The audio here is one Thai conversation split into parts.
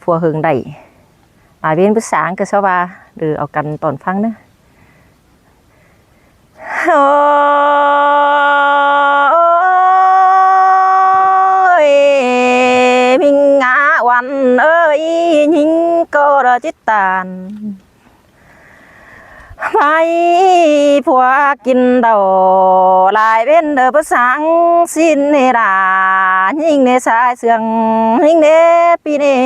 ผัวหึงได้เวียนภาษาอังกฤษว่าหรือเอากันตอนฟังนะโอ้ยมิงงาวันเอ้ยยิงก็ระจิตตานไม่ผัวกินดอกลายเป็นเดอภาษาสิ้นเนรายิงในสายเสืองยิงในปีนี้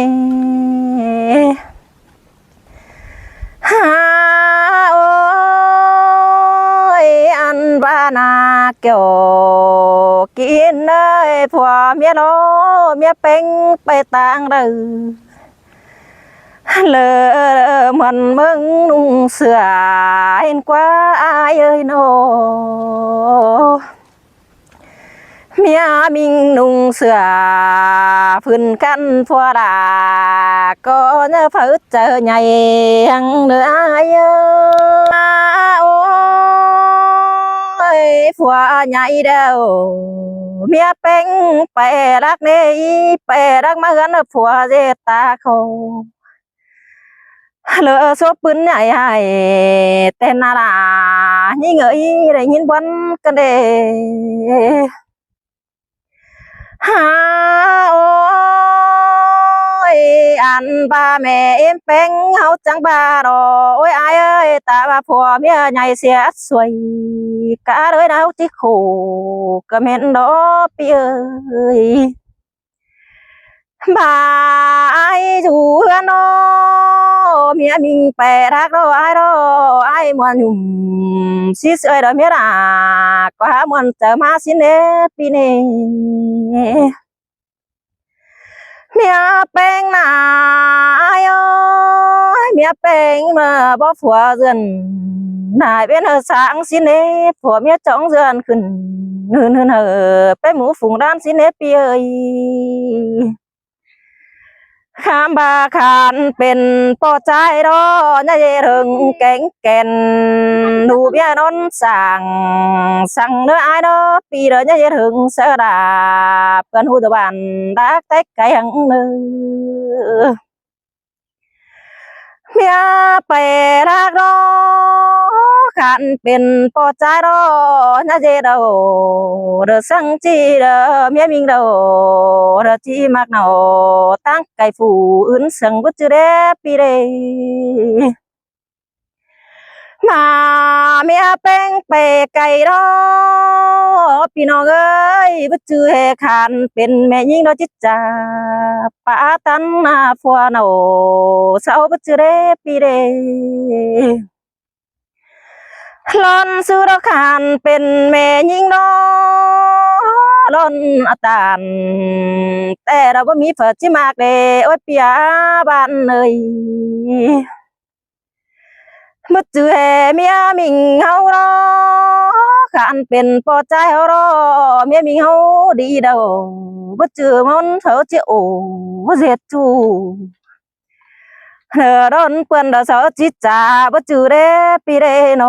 ฮาโอ้ยอันบ้านาเกี่ยวกินเลยผัวเมียโลเมียเป็งไปต่างเด้อเลอมันมึงนุ่งเสื้อเห็นกว่าอายเอ้ยโนเมียมิงนุ่งเสื้อพื้นกันผัวดาก็เนื้อฝืดเจอใหญ่ยังเนื้ออายโอ้ยผัวใหญ่เด้อเมียเป็งไปรักเนยไปรักมากันผัวเจตาเขาเลอโซปืนใหญ่ให้เต้นนาลายิ่งเอ้ยได้ยินบนกันเด้ฮาโอ้ยอันบ้าแม่เอ็มเป็งเฮาจังบ้าดอโอ้ยอายเอ้ยตาบ้าผัวเมียใหญ่เสียสวยกะเลยดาวที่ขู่ก็เม็นดอปีเอ้ยบายจูเฮือนโนเมียมิงแปรักโรไอ้มวนยุ่มซีเสยดอเมียรักก็หามวนเจอมาสิเนปีเนเมียเป็งนาโอ้ยเมียเป็งมาบ่ผัวเรือนนายเป็นสางสิเนผัวเมียจ้องเรือนขึ้นเฮือนไปหมูฝูงด้านสิเนปีเอ้ยข้ามบาขานเป็นป่อใจรอเนี่ยถึงแก่งแก่นดูเบี้ยนนสั่งเนื้อไอ้เนาะปีเดียวเนี่ยถึงเสดาเพื่อนหูตะวันดักเต็กไก่หังเนื้อเมียไปรักรอขันเป็นป่อใจรอเนี่ยเดาเดือสังจีเดอเมียมิงเดาเดือจีมากเนาตั้งไก่ฝูอื่นสังบุจเรปีเรมาเมียเป็งไปไก่รอพี่น้องเอ้ยบุจือเฮขันเป็นแม่ยิงเราจิตจ่าป้าตันมาฟัวเนาเสาบุจืเรปีเรหลอนสุรคานเป็นแม่ยิงน้อหลอนอาตานแต่เราบ่มีเผิดจิมากเดโอ้ยเปียบ้านเลยมุดจือแห่เมียมิงเฮารอขานเป็นปอใจเฮารอเมียมิงเฮาดีเด้อมุดจือมันเถอจิโอเจ็ดจูเธอร้อนเปื้อนเดาเสาจิจ่ามุดจือเรปีเรโน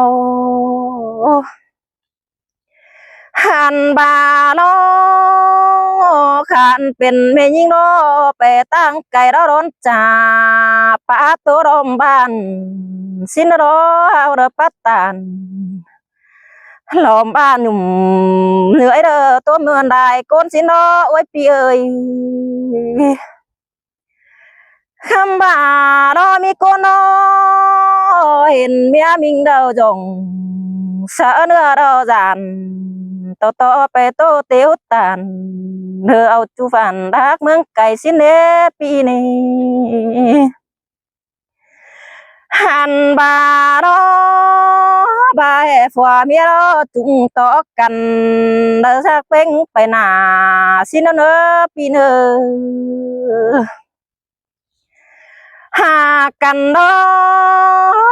หันบาโลขันเป็นแม่ยิงโลไปตั้งไก่ร้อนจ่าป้าตัวรมบ้านสินรอเอาเดปัตตานลมบ้านหนุ่มเหนื่อยเด้อตัวเมืองได้ก้นสินรอโอ้ยปีเอ้ยคำบาดอมีโกนเห็นเมียมิงเดาจงเสอเนื้อเราจานต่อไปโตเตียวตันเธอเอาจูฟันรักเมืองไก่สิเนปีนี้หันบารอบาแห่ฝัวเมียรอจุงต่อกันเดินสักเพ่งไปหนาสินเนอปีเนอหากันดอ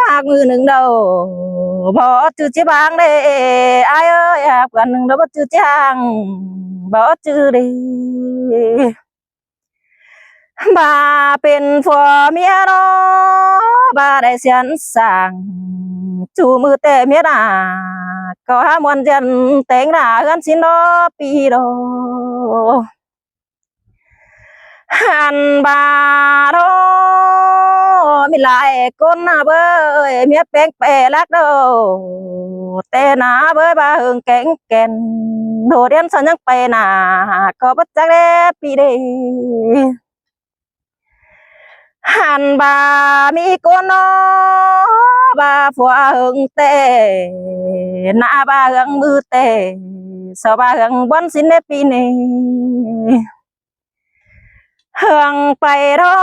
หากมือหนึ่งเดียวบ่จื้อจีบางเด้อายเอ้ยหากกันหนึ่งเดียวบ่จื้อจางบ่จื้อดีบ่าเป็นผัวเมียรอบาได้เสียนสั่งจูมือแต่เมียนาก็หามวนจันแต่งหน้ากันสินอปีโด หันบาโรมีหลายคนนะเบ้ยเมียแป้งแปรลักโดแต่หนาเบ้ยบาหึงแก่งแก่นโดดเรียนสัญญังไปหนาก็บ่จักแลปีเดหันบามีคนนอบาผัวหึงเตหน้าบาหึงมือเตสบาหึงบอนสินในปีนี้หึงไปรอ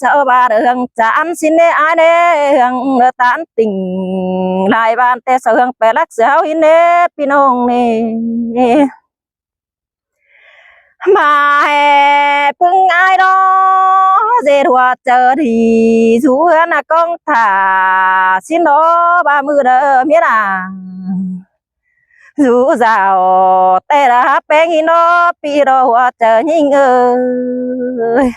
สบาหึงจานสินในอายเนหึงตานติ่งหลายบ้านแต่เสืองไปรักเสือหินเนพี่น้องนี่มาแห่พึ่งอายรอเจดัวเจอทีสูเฮือนกองถ่าสินโนบามือเด้อเมียนาdù giàu tê ra bén hi nó pi đồ chờ nhìn ơi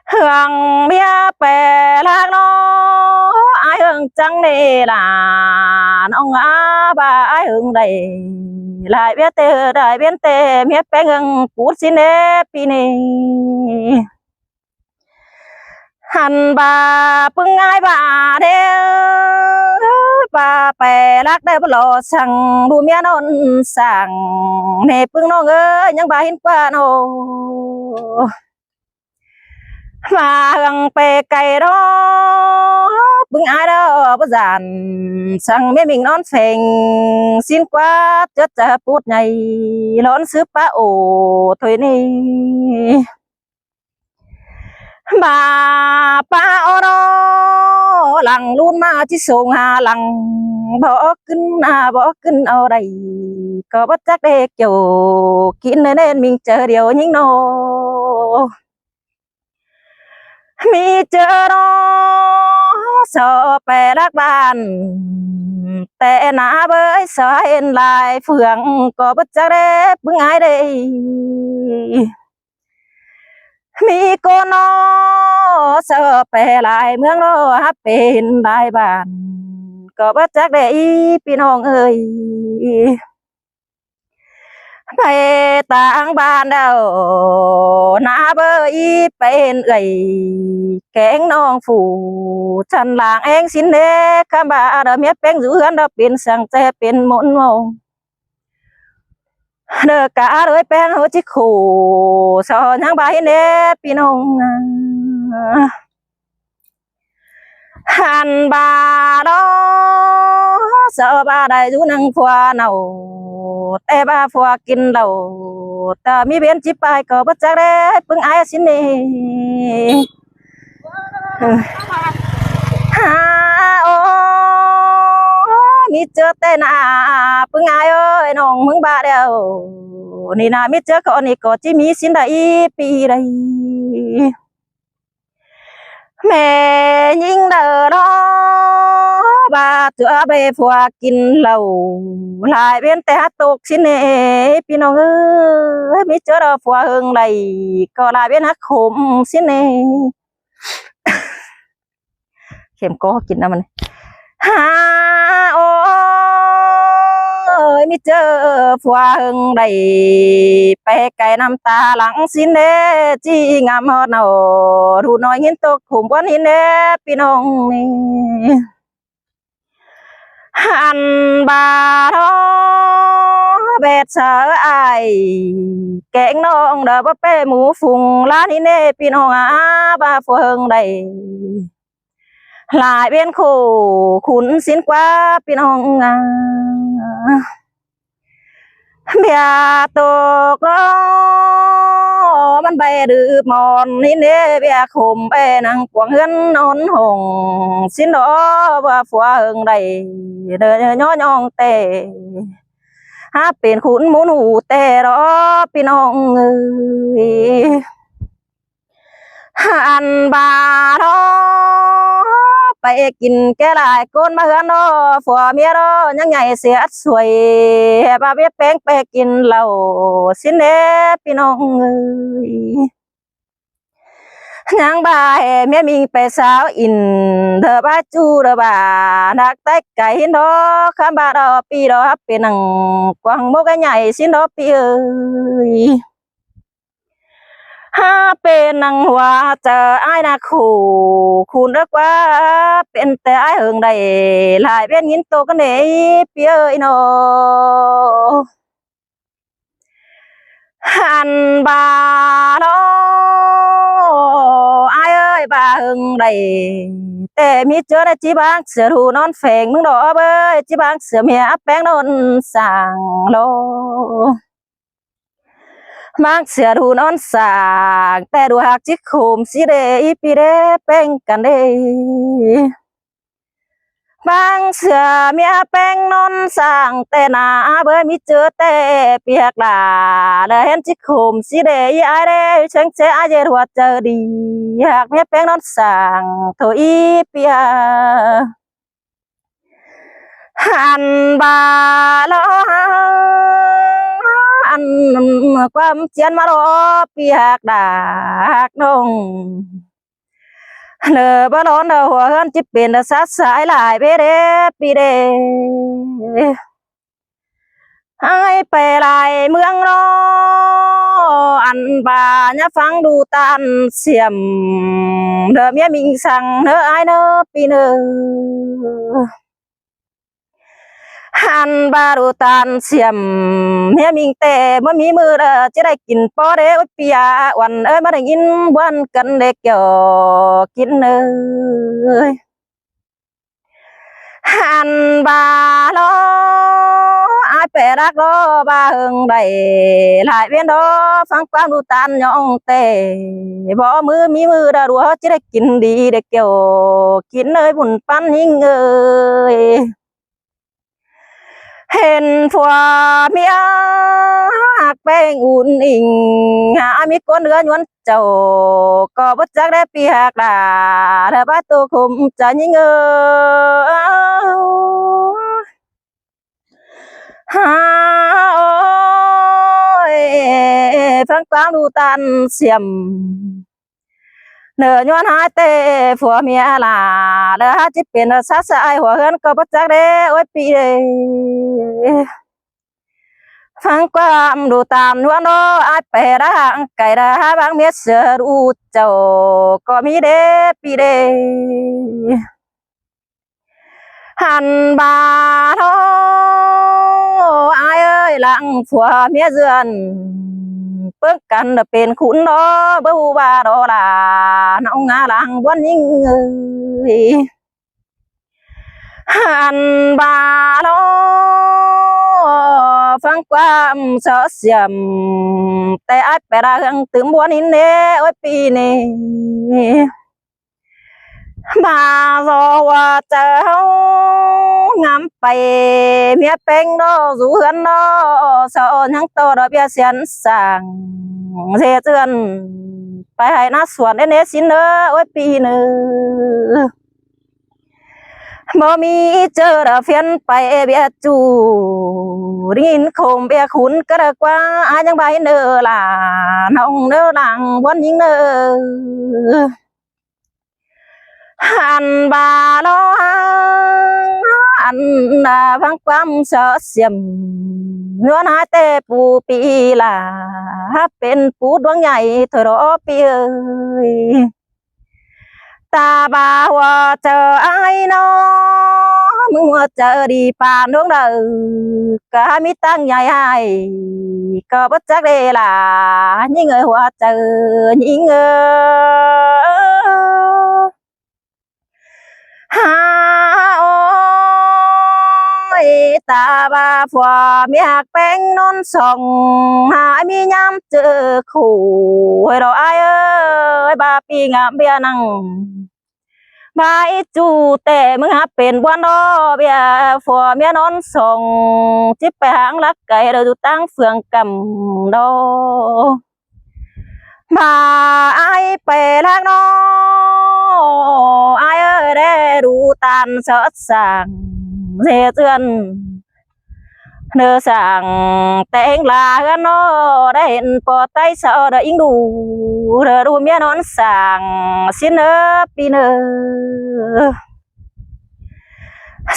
hương bia bè lạc nó ai hương trắng nè là ông á bà ai hương đầy lại biết tê đại biến tê miết bén hương cút xin nè pi nè hành bà bưng ai bà đeo bà bè lắc đây bà lò sang đu mía non sang nè bưng nó ngơ nhưng bà hin qua nó mà gần bè cày đó bưng ai đó bà giàn sang mía mình non phèn xin qua chết cha phút này lón sứ pa ổ thôi nè bà pa ô đó lằng luôn mà chỉ sùng hà lằng bỏ kinh ở đây có bất chắc để kiểu kín nên mình chờ điều những nô mi chờ đó sợ bè đắc bàn tệ nã với sợ hên lại phượng có bất chắc để bưng ai đâyมีคนนอเสือไปลายเมืองโนฮับเป็นลายบ้านก็บ่จักได้พี่น้องเอ้ยไปต่างบ้านเดาหน้าเบยเป็นเอ้ยแกงน้องฝูฉันลางเองสินเด้คำบ่าเดาเมียแป้งอยู่เฮือนเดาเป็นสังใจเป็นมนต์มองเด้อกะเลยแป้งหัวจิขู่สอนยังใบเน่พี่น้องหันบาดอเสบาได้ดูนังฟัวเนาแต่บาฟัวกินเหล้าแต่มีเบียนจิบไปก็บ่จักได้ปึงอายสินี่ฮาโอมีเจอแต่หน้าปึงอายเอ้ยน้องมึงบาเดียวนี่นามิเจอคนนี้ก็จะมีสินได้ปีใดแม่ยิงเด้อรอบาเจอไปผัวกินเหล้าหลายเว้นแต่ฮัตตกสินเน่พี่น้องเอ้ยมิเจอเราผัวเฮงใดก็หลายเว้นฮักขมสินเน่เข็มก็กินนะมันฮาโอ้ยมิเจอผัวหึงได้ไปไกลน้ำตาหลังสินเด้จีงามฮอดเนาดูน้อยหินตกขุมก้อนหินเด้พี่น้องนี่หันบาทอเบ็ดเสอไอแกงน้องเด้อบ่เป้หมูฟุงร้านนี้เน่พี่น้องอาบาผัวหึงได้หลายเป็นคู่ขุนสินกว่าพี่น้องเบียตกล้อมันไปดื้อมอนนี่เน่เบียขมไปนังกวางเฮือนนอนหงสินดอว่าผัวเฮงได้เดินย่อยองเตหาเป็นขุนหมูหนูเตรอพี่น้องเอ้ยหันบาทอไปกินแกหลายคนมาเฮือนนอผัวเมียรอยังไงเสียสวยบาเบี้ยแป้งไปกินเหล้าสินเด้พี่น้องเอ้ยยังบ่ายเมียมิงไปสาวอินเธอบ้าจูเธอบ้านักไต้ไก่หินดอคำบาดอปีดอเป็นนังกวางโมกใหญ่สินดอปีเอ้ย เป็นนางหัวเจอไอ้นาคู่คุณเรียกว่าเป็นแต่ไอ้เอิงใดหลายเป็นยินโตกันเด้เปียเอ้ยโนหันบาโลไอ้เอ้ยบาเอิงใดแต่มีเจอได้จีบางเสือถูนอนแฝงมึงดอกเบ้ยจีบางเสือเมียแป้งนนสั่งโลมักเสือดูนอนสางแต่ดูหักจิกโคมสิเดอีปีเดเป็นกันเดบางเสือเมียแป้งนอนสางแต่หนาเบอมีเจอแต่เปียกลาแล้วเห็นจิกโคมสิเดอีไอเดเชิงเจอเจหัวเจอดีหากเมียแป้งนอนสางโถอีเปียหันบาลออันความเจียนมารอเปียกดากนงเนอบ้านนอหัวเฮือนจิเป็นเดสัดสายหลายเบเดปีเดไอไปลายเมืองรออันบาเนี่ยฟังดูตันเสียมเดอเมียมิงสั่งเนอไอเนอปีเนอหันบารูตานเสียมเมียมิงแต่เมื่อมีมือจะได้กินปอเด้อปียวันเอ้ยมาได้ยินวันกันเด็กเกี่ยวกินเอ้ยหันบาลอไอเป็รักรอบาเฮงได้หลายเวียนดอฟังความดูตานยองเตบ่มือมีมือดารัวจะได้กินดีเด็กเกี่ยวกินเอ้ยบุญปันยิ่งเอ้ยเห็นผัวเมียหักแป้งอุ่นอิงหามีก้นเนื้อยวนเจ้าก็บ่จักได้ปีหักดาถ้าบ้าตัวคุมจะยิ่งฮาโอ้ยฟังความดูตันเสียมเนื้อยวนหายเตะผัวเมียลาแล้วจิเป็นสัสไอหัวเฮือนก็บ่จักได้โอ้ยปีเด้ฟังความดูตามนวลโนอาจไปร่างไก่ราบางเมียเสือดูเจ้าก็มีเดปีเดหันบาโทอายเอ้ยหลังผัวเมียเจือนเปิ้งกันเป็นขุนโนเบูบาโดลาน้องงาหลังบนยิ่งเอ้ยหันบาโลฟังความเสียมแต่อาจไปรังถึงบัวนินเน่โอ้ยปีนี้มาโซว่าเจ้างามไปเมียเป็นโนสู่เฮือนโนสอนยังโตดอกเบี้ยเสียนสั่งเสียเตือนไปให้นาสวนเนสินเนอโอ้ยปีนึงบ่มีเจอระเฟียนไปเบียจูรินคมเบียขุนก็ได้กว่าอายังใบเนอล่ะน้องเนอหลังวันยิงเนอหันบาโลอันนาฟังความเสียมเนื้อหาแต่ปูปีล่ะเป็นปูดวงใหญ่เธอรอปีเอ้ยตาบาว่าเจอไอ้น้อมึงว่าเจอดีปานดวงเด้อก็มีตั้งใหญ่ให้ก็บ่จักได้ล่ะยิ่งเอ้ยว่าเจอยิ่งเอ้ฮาโอ้ยตาบาผัวเมียหักแป้งนอนส่องหามียามเจอคู่ให้เราไอ้เอ้ยบาปีงามเบียนังบายจูแต่มึงหาเป็นวันรอเบียผัวเมียนอนส่งจิบไปหางลักไก่เราดูตั้งเฟืองกำดอมาไอไปลักน้อไอเอ้ยได้ดูตันสดสั่งเสียเตือนเนื้อสั่งแต่งลากันโนได้เห็นปอไตเสาได้อิงดูเธอดูเมียนอนสั่งสิเนอปีเนอ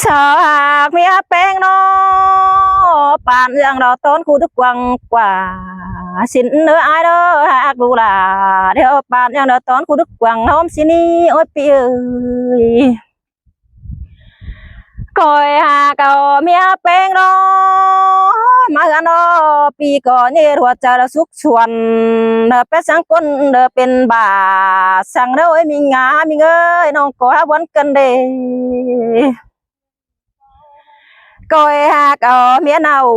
สาวหากเมียแป้งโนป่านเรื่องเราต้นคู่ทุกวังกว่า xin nữa ai đó hạc đủ là đeo bạn yang đỡ tón của đức quảng hôm xin đi ôi pi ơi coi hà cầu mía beng đó mà gần đó pi có nhẹ ruột chờ xúc xuân bé sáng quân bên bà sang đâu ấy mình ơi nó có vấn cân đề coi hà cầu mía nào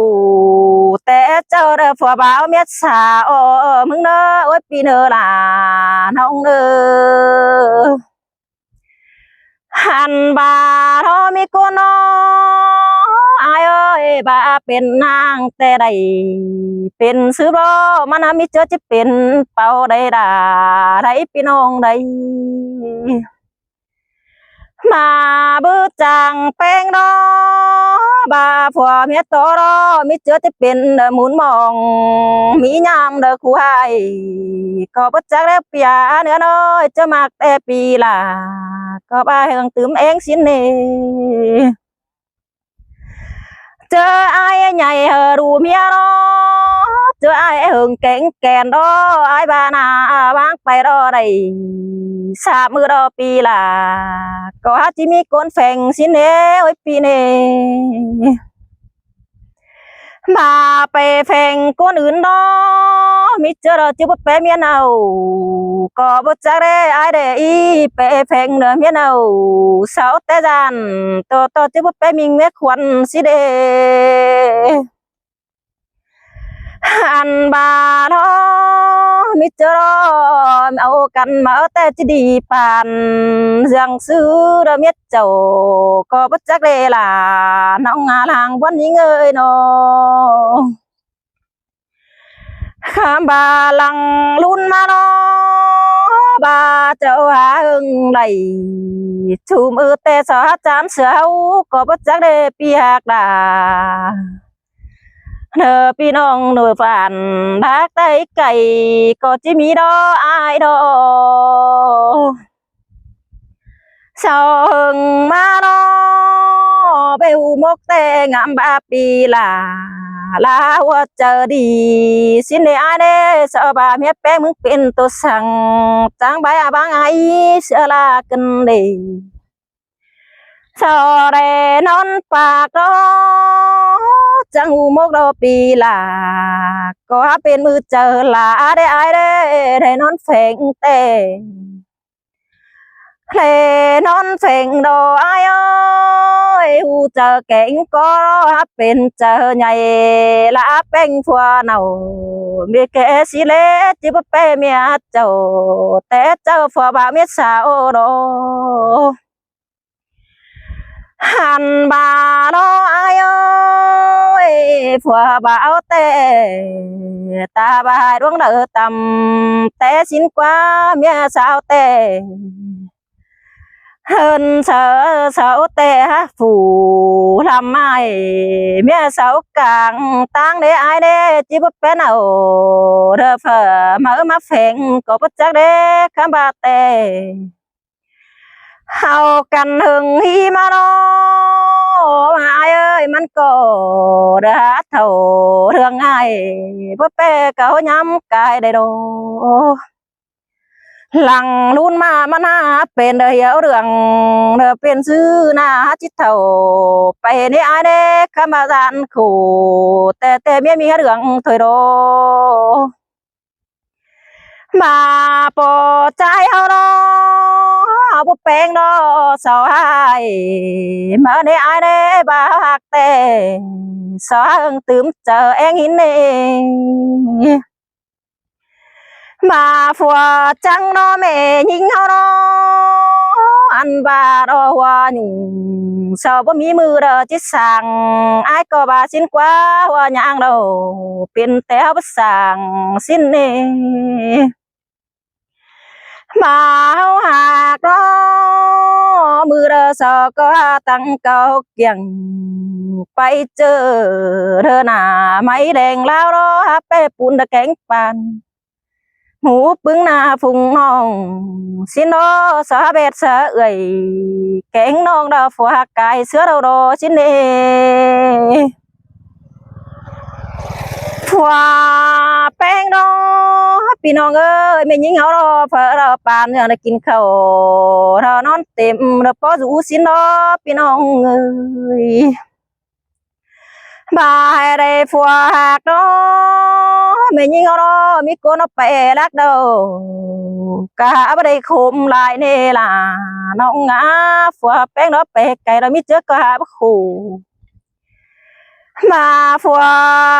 té chờ đợi phò báo mía xà ô mừng đó ôi pi nữa là nông nữaหันบาทอมีกูน้ออายเอ้ยบาเป็นนางแต่ใดเป็นซื้อบ่มันมีเจอจะเป็นเป่าใดด่าไรพี่น้องใดมาบื้อจังแป้งดอบาผัวเมียโตรอมีเจอจะเป็นหมุนมองมียามเด้อคู่ให้ก็บ่จักแล้วเปียเนื้อน้อยจะมักแต่ปีล่ะก็บ้าเฮงตื่มเองสิเนเจอไอ้ใหญ่เฮอดูเมียรอเจอไอ้หึงเก่งแก่นรอไอ้บ้านาบางไปรอได้สาบมือรอปีล่ะก็หาจิมีก้นแฝงสิเนโอ้ยปีเนมาไปแฝงก้นอื่นดอมิเจอจิบไปเมียนเอาก็บ่จักได้ไอ้เด้อีไปแฝงเด้อเมียนเอาเสาแต่จันโตจิบไปมิงเมควันสิเดอันบาทอมิเจอเอากันมาแต่จะดีปานเรื่องซื้อเด้อเมียเจ้าก็บ่จักได้ล่ะน้องงาลางวันนี้เงยน้อข้ามบาลังลุ่นมาโนบาเจ้าหาอึงไหลชูมือแต่สาจานเสือก็บ่จักได้ปีหักดาเธอพี่น้องหน่วยฝันทักไตไก่ก็จิมีดออายดอสองมาโนเบลมกแต่งามบาปีลาลาว่าเจอดีสินเดอเดสบาเมียแป้งมึงเป็นตัวสั่งจังใบบางไอเสือลากันเดสอเรนอนปากรอจังหูมกรอปีลาก็เป็นมือเจอลาได้ไอได้นอนแฝงแต่เพลนอนเฟ่งดอไอเอ้ยหูเจอเก่งก็เป็นเจอใหญ่ละเป็นฟัวเนามีแกสิเลจิบเปเมียเจ้าแต่เจ้าฟัวบ่าเมียสาวดอหันบาดอไอเอ้ยฟัวบ่าวแต่ตาบายดวงเดือต่ำแต่สินกว่าเมียสาวแต่hơn sợ tệ phủ làm ai mẹ sáu càng tăng để ai để chỉ bút bé nào đờ phở mở má phèn có bút chắc để khám ba tệ hào cần hừng hi mà nó ai ơiมันก็เดือดเท่าเรื่องไงบút béเขาย้ำกายได้ดูหลังรุ่นมามันเป็นเดียวเรื่องเป็นซื้อหน้าจิตเท่าไปในไอเด็กข้ามาจานขู่แต่เมียมีเรื่องถอยโดมาปอใจเอาเนาะเอาบุแปงดอสาวมาในไอเด็กบากแต่สาวตื่มเจอเองหินเองมาฟัวจังน้อแม่ยิงเขาน้ออันบาดอว่าหนุ่มสาวบ่มีมือเด้อจิตสั่งไอ้ก็บาสินกว่าว่าหยังเราเป็นแต่บ่สั่งสินนี่มาเฮาหากน้อมือเด้อสอก็ตั้งเก่าเกี่ยงไปเจอเธอหน้าไม้แดงแล้วรอไปปูนตะแกงปานหูปึ้งหน้าฝุ่งน้องสินอสาเบ็ดสะเอ่ยแกงน้องดาวฝัวกายเสือดาวดอสินเอฝัว แป้งดอพี่น้องเอ้ยไม่ยิงเอารอเพื่อเราปานอย่างได้กินข้าวเรานอนเต็มเราพอสูสินดอพี่น้องเอ้ยบ่ายได้ฟัวหักดอไม่ยิงเอารอมีคนเอาไปรักเดากะบ่ได้คุมลายเนล่ะน้องงาฟัวแป้งดอไปไก่เรามีเจอกะบ่คู่มาฟัว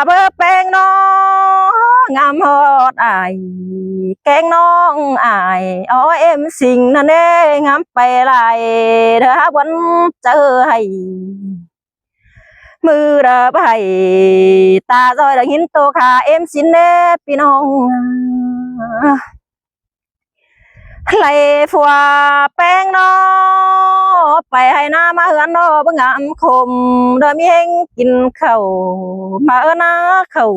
เบอแป้งน้องงามฮอดอายแกงน้องอายอ้อเอ็มสิ่งนั่นเองงามไปหลายเธอวันเจอให้มือเด้อไปตาจอยดังหินโตขาเอ็มสินเน่พี่น้องไหลฟัวแป้งน้อไปให้หน้ามาเฮือนน้อบ่งามคมเด้อมีเฮงกินข้าวมาเออนาข้าว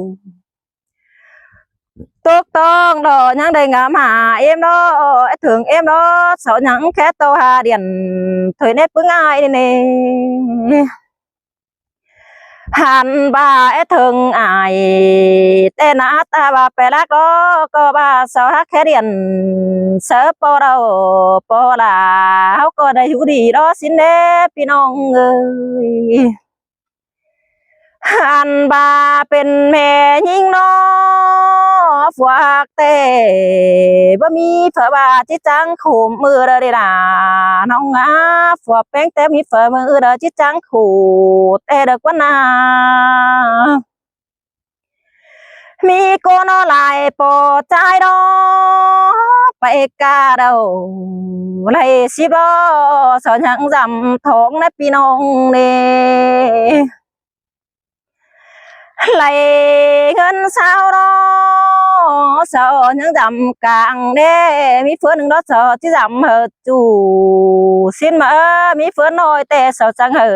ตกต้องดอยังได้งามหาเอ็มดอถึงเอ็มดอสอนยังแค่โตหาเดียนถอยเน็ตปึ้งอายนี่หันบ่าถึงอายแต่หน้าตาบ่าไปรักดอก็บ่าสาวฮักแค่เดียนเสิร์ฟปอเราปอลาเขาก็ได้อยู่ดีดอสินเด้พี่น้องเอ้ยหันบ่าเป็นแม่ยิงน้อฝากแต่บ่มีเผอบ่าจิจังขู่มือเด้อล่ะน้องอาฝากแป้งแต่มีเผอมือเด้อจิจังขู่แต่เด็กว่านามีโกนอลายปอใจดอไปกาเดาไรสิบล้อสอนยังจำท้องนะพี่น้องเนี่ยไหลเงินสาวรอสาวยังจำกลางเด้มีเฟื่อนหนึ่งรถสาวที่จำเหอจูสิ้นมามีเฟื่อนน้อยแต่สาวจังเหอ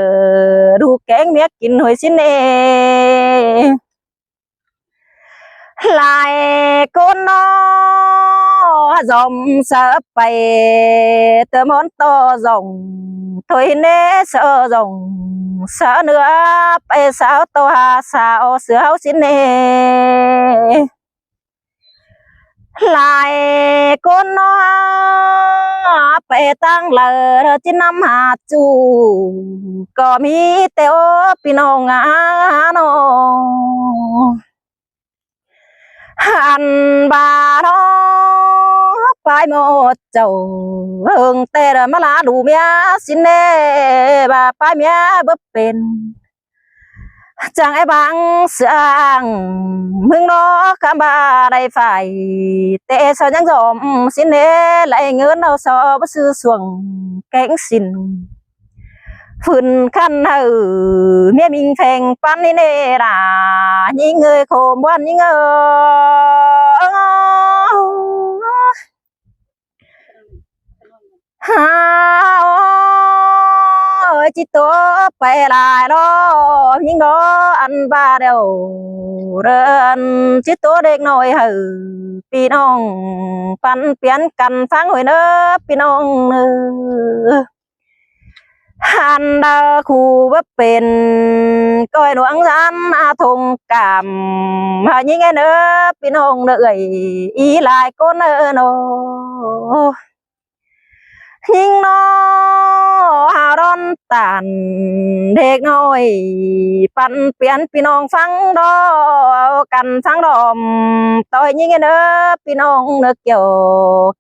ดูแกงเมียกินหอยสิ้นเอไหลก้นน้อดอมเสือไปเติมมอนโตดงthôi nế sợ rồng sợ nữaไปsao tô hà sao sửa áo xin nè lại con nóไปตั้งเลยที่น้ำหาจูก็มีแต่โอพี่น้องอาโนหันบาโนไปหมดเจ้าเฮิงแต่มาลาดูเมียสินเน่บาไปเมียบ่เป็นจังไอ้บางเสียงมึงน้อคำบาได้ไฟแต่สาวยังจอมสินเน่ไหลเงินเอาสอบซื้อส่วงแกงสินฝุ่นคันเฮอเมียมิงแพงปันนี่เน่ล่ะยิงเงยโคมวันยิงเงยฮาโอ้ยจิตตัวไปลายล้อยิงล้ออันบาเดียวเรือนจิตตัวเด็กน้อยหือพี่น้องปันเปลี่ยนกันฟังหวยเนอพี่น้องเนอหันดาคู่ว่าเป็นก้อยหลวงจันอาทงกำหายิงไงเนอพี่น้องเนอเอ่ยอีลายก้นเนอโนยิงน้อหาร้อนตันเด็กน้อยปันเปลี่ยนพี่น้องฟังดอกันฟังดอมต่อยยิงเนอพี่น้องเนอเกี่ยว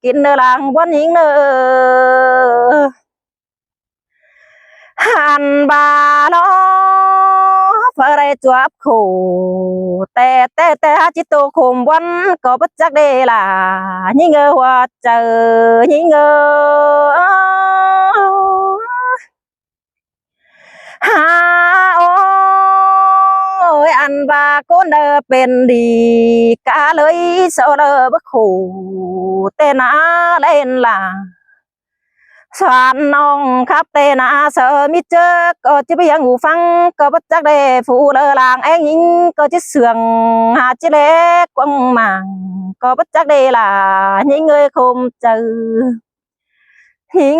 กินเนอลางบนยิงเนอหันบาลอเฟรจวบขู่แต่จิตโตคุมวันก็บัจักเดล่ะยิงหัวเจอยิงฮาโอ้ยอันบาโกนเดอเป็นดีกาเลยโซเดอบักขู่แต่นาเล่นล่ะสานน้องครับเตนาเสอมิเจอก็จะไปยังหูฟังก็บัจักได้ฟูเลอลางเองยิงก็จะเสื่องหาจิเล็กกวางมังก็บัจักได้ล่ะยิงเงยคมเจอยิง